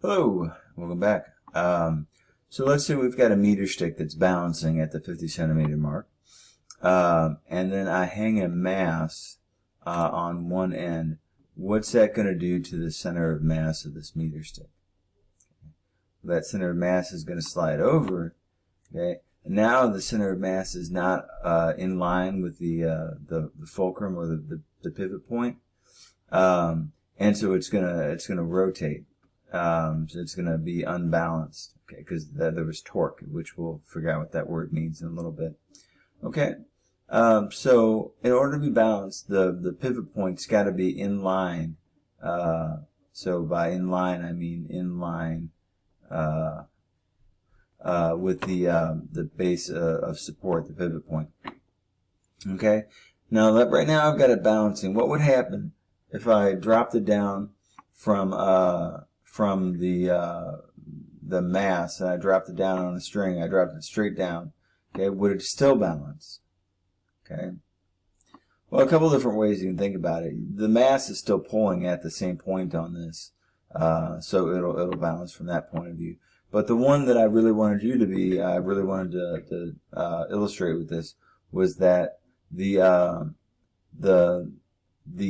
Hello, welcome back. So let's say we've got a meter stick that's balancing at the 50 centimeter mark, and then I hang a mass on one end. What's that going to do to the center of mass of this meter stick? That center of mass is going to slide over. Okay, and now the center of mass is not in line with the fulcrum or the pivot point, and so it's gonna rotate. So it's going to be unbalanced, okay, because there was torque, which we'll figure out what that word means in a little bit. Okay, so in order to be balanced, the pivot point's got to be in line. So by in line, I mean in line with the base of support, the pivot point. Okay, now right now I've got it balancing. What would happen if I dropped it down from the mass and I dropped it down on a string? I dropped it straight down. Okay, would it still balance? Okay. Well, a couple different ways you can think about it. The mass is still pulling at the same point on this, so it'll balance from that point of view. But the one that I really wanted you to be, I really wanted to illustrate with this, was that the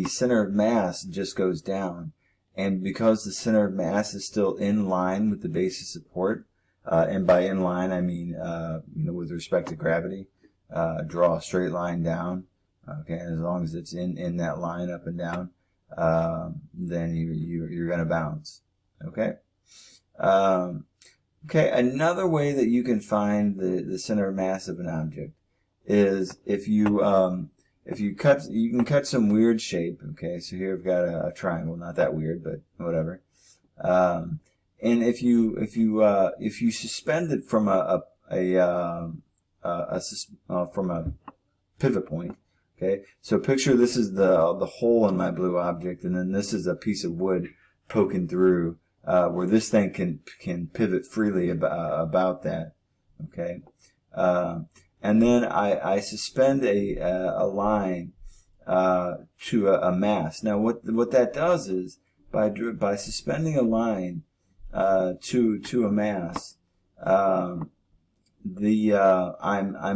center of mass just goes down. And because the center of mass is still in line with the base of support, and by in line I mean with respect to gravity, draw a straight line down. Okay, as long as it's in that line up and down, then you're going to balance. Okay. Okay. Another way that you can find the center of mass of an object is if you can cut some weird shape. Okay, so here I've got a triangle, not that weird, but whatever. And if you suspend it from from a pivot point. Okay, so picture this is the hole in my blue object, and then this is a piece of wood poking through where this thing can pivot freely about that. Okay. And then I suspend a line to a mass. Now, what that does is by suspending a line to a mass, I'm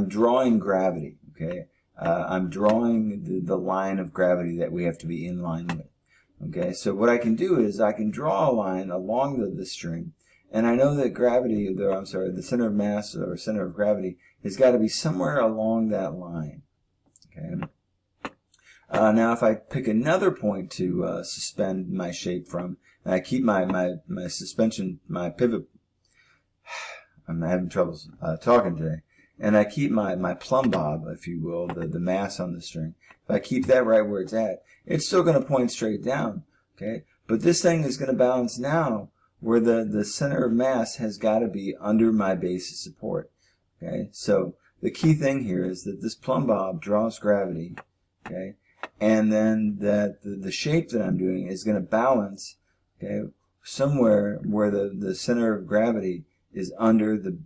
drawing gravity. Okay, I'm drawing the line of gravity that we have to be in line with. Okay, so what I can do is I can draw a line along the string, and I know that the center of mass or center of gravity has got to be somewhere along that line. Okay. Now, if I pick another point to suspend my shape from, and I keep my suspension, my pivot. I'm having trouble talking today. And I keep my plumb bob, if you will, the mass on the string. If I keep that right where it's at, it's still going to point straight down. Okay. But this thing is going to balance now, where the center of mass has got to be under my base of support. Okay, so the key thing here is that this plumb bob draws gravity, okay, and then that the shape that I'm doing is going to balance, okay, somewhere where the center of gravity is under the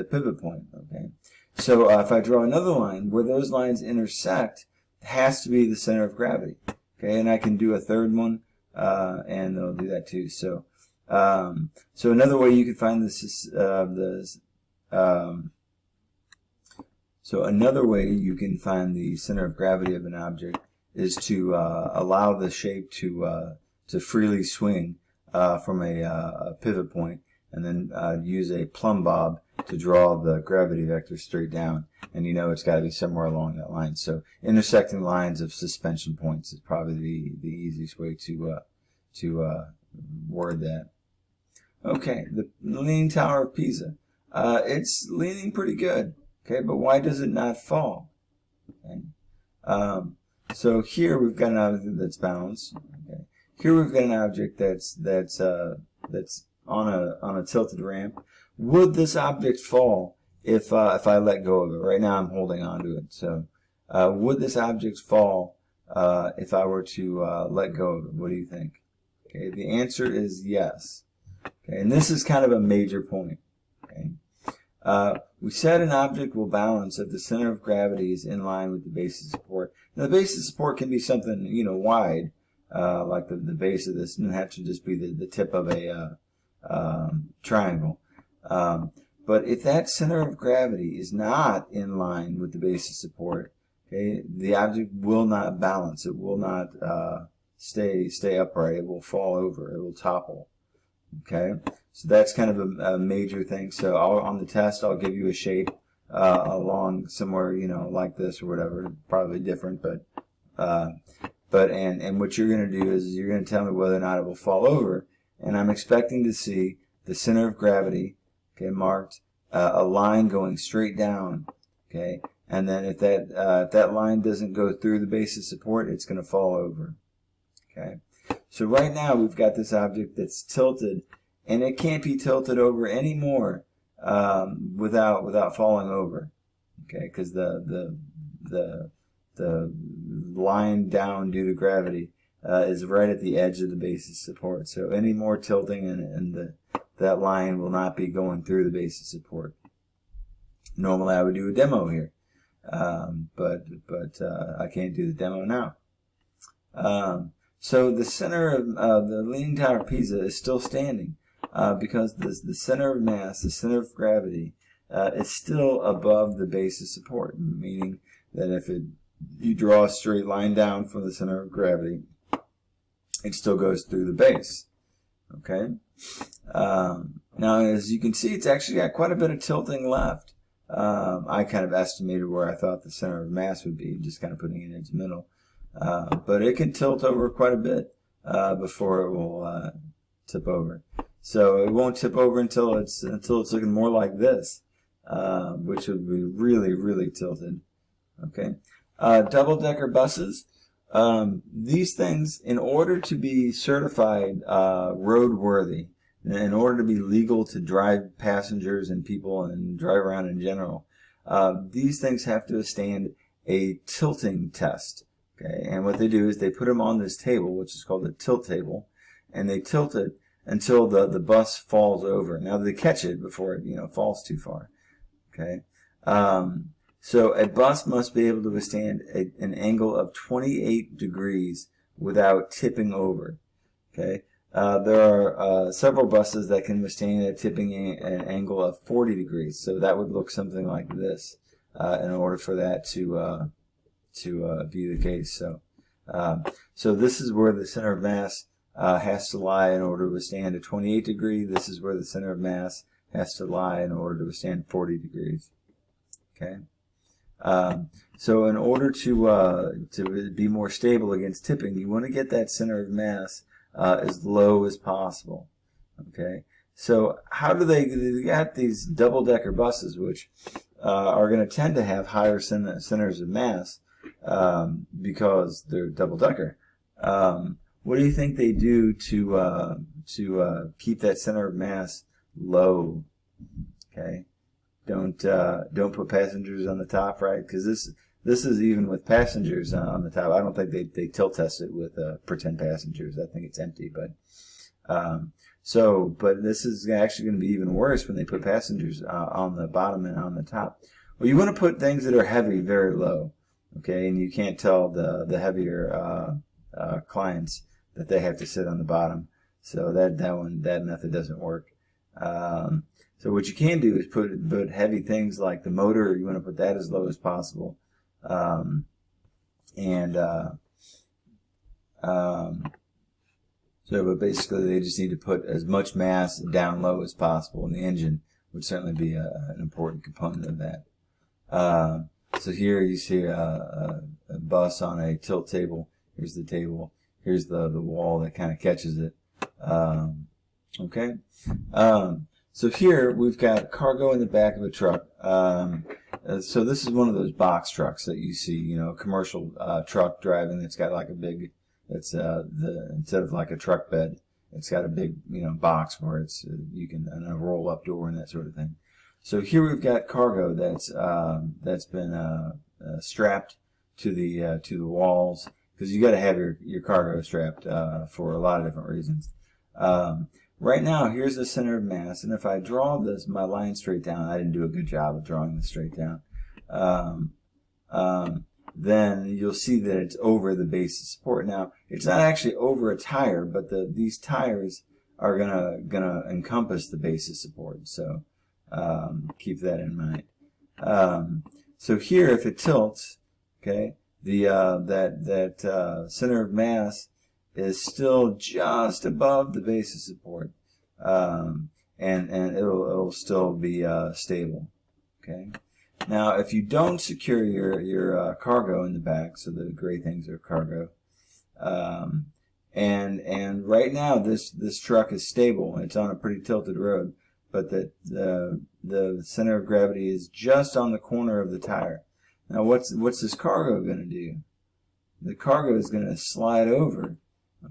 pivot point. Okay, so if I draw another line where those lines intersect, it has to be the center of gravity. Okay, and I can do a third one, and it'll do that too. So another way you could find this is So another way you can find the center of gravity of an object is to allow the shape to freely swing from a pivot point, and then use a plumb bob to draw the gravity vector straight down. And it's got to be somewhere along that line. So intersecting lines of suspension points is probably the easiest way to word that. Okay, the Leaning Tower of Pisa. It's leaning pretty good. Okay, but why does it not fall? Okay. So here we've got an object that's balanced. Okay. Here we've got an object that's on a tilted ramp. Would this object fall if I let go of it? Right now I'm holding on to it. So would this object fall if I were to let go of it? What do you think? Okay, the answer is yes. Okay, and this is kind of a major point. Okay. We said an object will balance if the center of gravity is in line with the base of support. Now, the base of support can be something wide, like the base of this. It doesn't have to just be the tip of triangle. But if that center of gravity is not in line with the base of support, okay, the object will not balance. It will not stay upright. It will fall over. It will topple. Okay, so that's kind of a major thing. So on the test, I'll give you a shape along somewhere, like this or whatever. Probably different, but what you're going to do is you're going to tell me whether or not it will fall over. And I'm expecting to see the center of gravity, okay, marked, a line going straight down, okay. And then if that line doesn't go through the base of support, it's going to fall over, okay. So right now we've got this object that's tilted, and it can't be tilted over anymore without falling over, okay, because the line down due to gravity is right at the edge of the base of support. So any more tilting and that line will not be going through the base of support. Normally I would do a demo here, but I can't do the demo now. So the center of the Leaning Tower of Pisa is still standing because the center of mass, the center of gravity, is still above the base of support, meaning that if you draw a straight line down from the center of gravity, it still goes through the base. Okay. Now, as you can see, it's actually got quite a bit of tilting left. I kind of estimated where I thought the center of mass would be, just kind of putting it in its middle. But it can tilt over quite a bit before it will tip over. So it won't tip over until it's looking more like this, which would be really, really tilted. Okay. Double-decker buses. These things, in order to be certified roadworthy, in order to be legal to drive passengers and people and drive around in general, these things have to withstand a tilting test. Okay, and what they do is they put them on this table, which is called a tilt table, and they tilt it until the bus falls over. Now they catch it before it falls too far. Okay. So a bus must be able to withstand an angle of 28 degrees without tipping over. Okay, there are several buses that can withstand a tipping an angle of 40 degrees. So that would look something like this in order for that to be the case. So this is where the center of mass has to lie in order to withstand a 28 degree. This is where the center of mass has to lie in order to withstand 40 degrees. Okay. So in order to be more stable against tipping, you want to get that center of mass as low as possible. Okay. So how do they got these double-decker buses, which are going to tend to have higher centers of mass because they're double-decker. What do you think they do to keep that center of mass low? Okay. Don't put passengers on the top, right? Because this is even with passengers on the top. I don't think they tilt test it with pretend passengers. I think it's empty, but but this is actually going to be even worse when they put passengers on the bottom and on the top. Well, you want to put things that are heavy very low, okay? And you can't tell the heavier clients that they have to sit on the bottom. So that method doesn't work. So what you can do is put heavy things like the motor. You want to put that as low as possible, but basically they just need to put as much mass down low as possible, and the engine would certainly be an important component of that. So here you see a bus on a tilt table. Here's the table. Here's the wall that kind of catches it. Okay. So here we've got cargo in the back of a truck. So this is one of those box trucks that you see, a commercial truck driving that's got like a big, instead of like a truck bed, it's got a big, box where you can, and a roll up door and that sort of thing. So here we've got cargo that's been strapped to the walls, because you got to have your cargo strapped for a lot of different reasons. Right now, here's the center of mass, and if I draw my line straight down, I didn't do a good job of drawing this straight down, then you'll see that it's over the base of support. Now, it's not actually over a tire, but these tires are gonna encompass the base of support. So keep that in mind. So here, if it tilts, okay, that center of mass is still just above the base of support, and it'll still be stable. Okay. Now, if you don't secure your cargo in the back, so the gray things are cargo, and right now this truck is stable. It's on a pretty tilted road, but the center of gravity is just on the corner of the tire. Now, what's this cargo going to do? The cargo is going to slide over.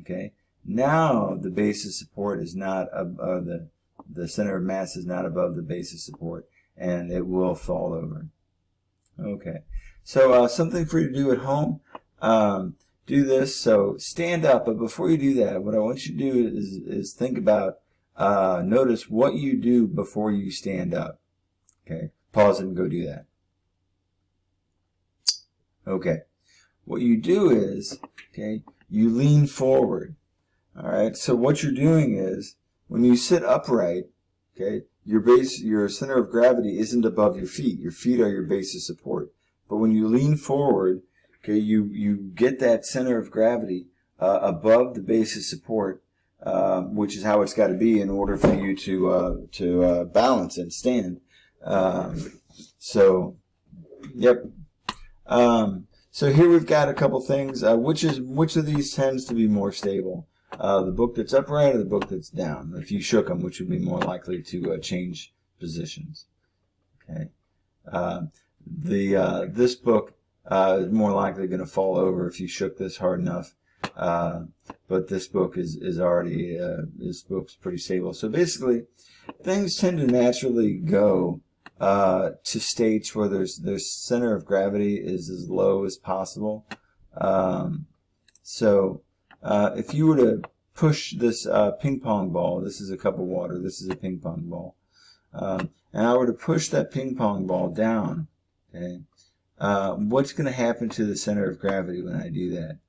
Okay. Now the base of support is not the center of mass is not above the base of support, and it will fall over. Okay. So something for you to do at home. Do this. So stand up, but before you do that, what I want you to do is think about, notice what you do before you stand up. Okay. Pause it and go do that. Okay. What you do is, okay, you lean forward. All right. So what you're doing is, when you sit upright, okay, your center of gravity isn't above your feet. Your feet are your base of support. But when you lean forward, okay, you get that center of gravity above the base of support, which is how it's got to be in order for you to balance and stand. So, yep. So here we've got a couple things. Which of these tends to be more stable? The book that's upright or the book that's down? If you shook them, which would be more likely to change positions? Okay. This book is more likely going to fall over if you shook this hard enough. But this book is already this book's pretty stable. So basically, things tend to naturally go to states where their center of gravity is as low as possible. So if you were to push this ping pong ball, this is a cup of water, this is a ping pong ball, and I were to push that ping pong ball down, okay, what's going to happen to the center of gravity when I do that?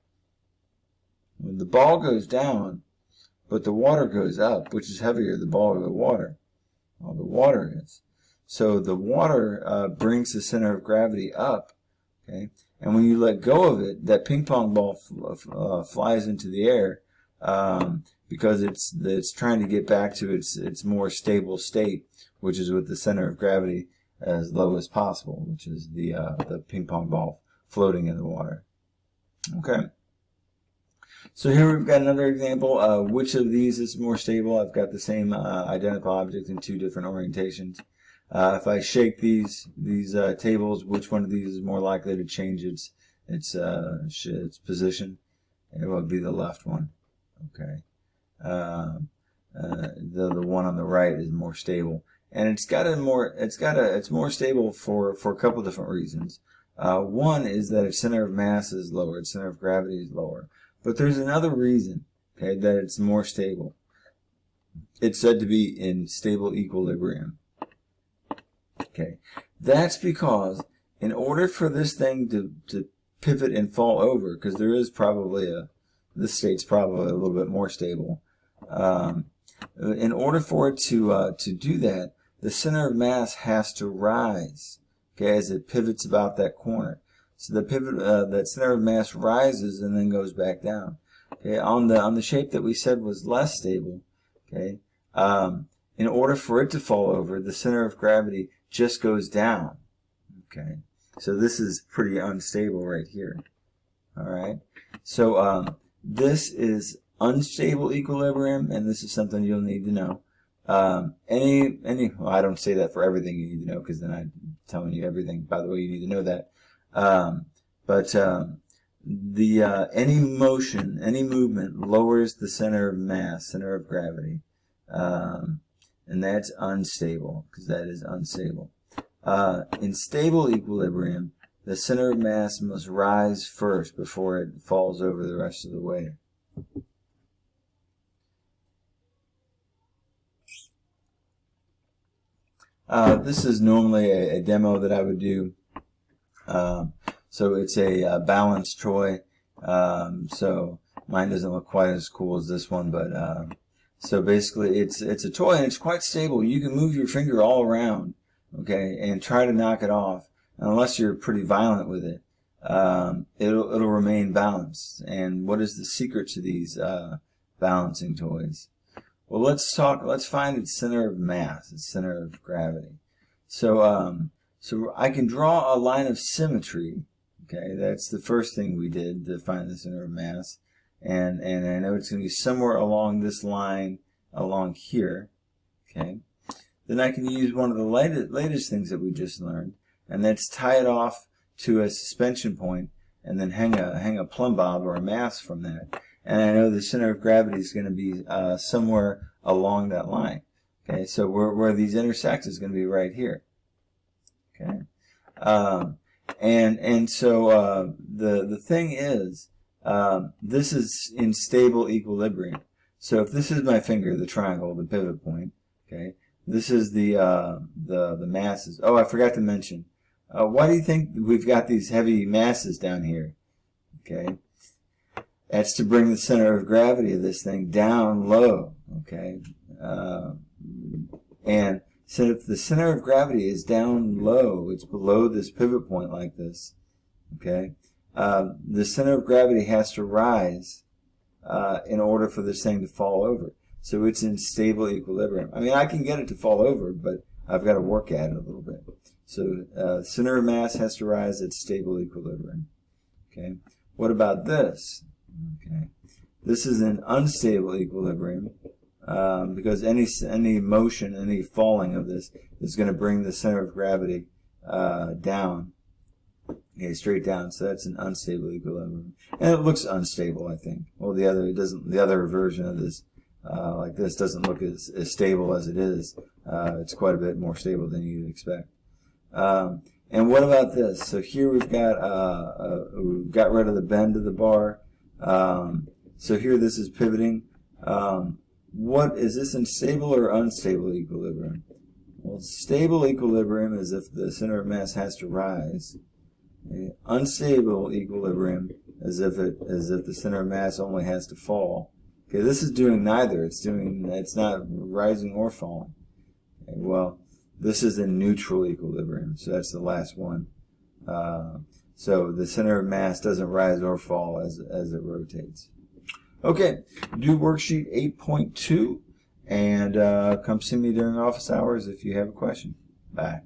Well, the ball goes down, but the water goes up, which is heavier, the ball or the water? Well, the water is. So the water brings the center of gravity up, okay? And when you let go of it, that ping pong ball flies into the air because it's trying to get back to its more stable state, which is with the center of gravity as low as possible, which is the ping pong ball floating in the water. Okay. So here we've got another example. Which of these is more stable? I've got the same identical object in two different orientations. If I shake these tables, which one of these is more likely to change its position? It will be the left one. Okay. The one on the right is more stable, and it's more stable for a couple of different reasons. One is that its center of mass is lower, its center of gravity is lower. But there's another reason, okay, that it's more stable. It's said to be in stable equilibrium. Okay, that's because in order for this thing to pivot and fall over, because there is probably this state's probably a little bit more stable. In order for it to do that, the center of mass has to rise, okay, as it pivots about that corner. So the pivot, that center of mass rises and then goes back down. Okay, on the shape that we said was less stable. Okay, in order for it to fall over, the center of gravity just goes down. Okay, so this is pretty unstable right here. All right, so this is unstable equilibrium, and this is something you'll need to know. Well, I don't say that for everything you need to know, because then I'm telling you everything. By the way, you need to know that. Any motion, any movement lowers the center of mass, center of gravity, and that's unstable, because that is unstable. In stable equilibrium, the center of mass must rise first before it falls over the rest of the way. This is normally a demo that I would do. So it's a balanced toy. So mine doesn't look quite as cool as this one, but So basically, it's a toy and it's quite stable. You can move your finger all around, okay, and try to knock it off. And unless you're pretty violent with it, it'll remain balanced. And what is the secret to these balancing toys? Well, let's find its center of mass, its center of gravity. So so I can draw a line of symmetry. Okay, that's the first thing we did to find the center of mass. And I know it's going to be somewhere along this line, along here. Okay. Then I can use one of the latest things that we just learned, and that's tie it off to a suspension point, and then hang a plumb bob or a mass from that. And I know the center of gravity is going to be somewhere along that line. Okay, so where these intersect is going to be right here. Okay, and so the thing is, this is in stable equilibrium. So if this is my finger, the triangle, the pivot point, okay, this is the masses. Oh, I forgot to mention. Why do you think we've got these heavy masses down here? Okay, that's to bring the center of gravity of this thing down low. Okay, and so if the center of gravity is down low, it's below this pivot point like this. Okay. The center of gravity has to rise in order for this thing to fall over. So it's in stable equilibrium. I mean, I can get it to fall over, but I've got to work at it a little bit. So center of mass has to rise at stable equilibrium. Okay. What about this? Okay. This is an unstable equilibrium because any motion, any falling of this is going to bring the center of gravity down. Okay, straight down. So that's an unstable equilibrium, and it looks unstable, I think. Well, the other version of this, like this, doesn't look as stable as it is. It's quite a bit more stable than you'd expect. And what about this? So here we've got rid of the bend of the bar. So here this is pivoting. What is this, in stable or unstable equilibrium? Well, stable equilibrium is if the center of mass has to rise. Okay. Unstable equilibrium is if the center of mass only has to fall. Okay, this is doing neither. It's not rising or falling. Okay, well, this is in neutral equilibrium, so that's the last one. So the center of mass doesn't rise or fall as it rotates. Okay, do worksheet 8.2 and come see me during office hours if you have a question. Bye.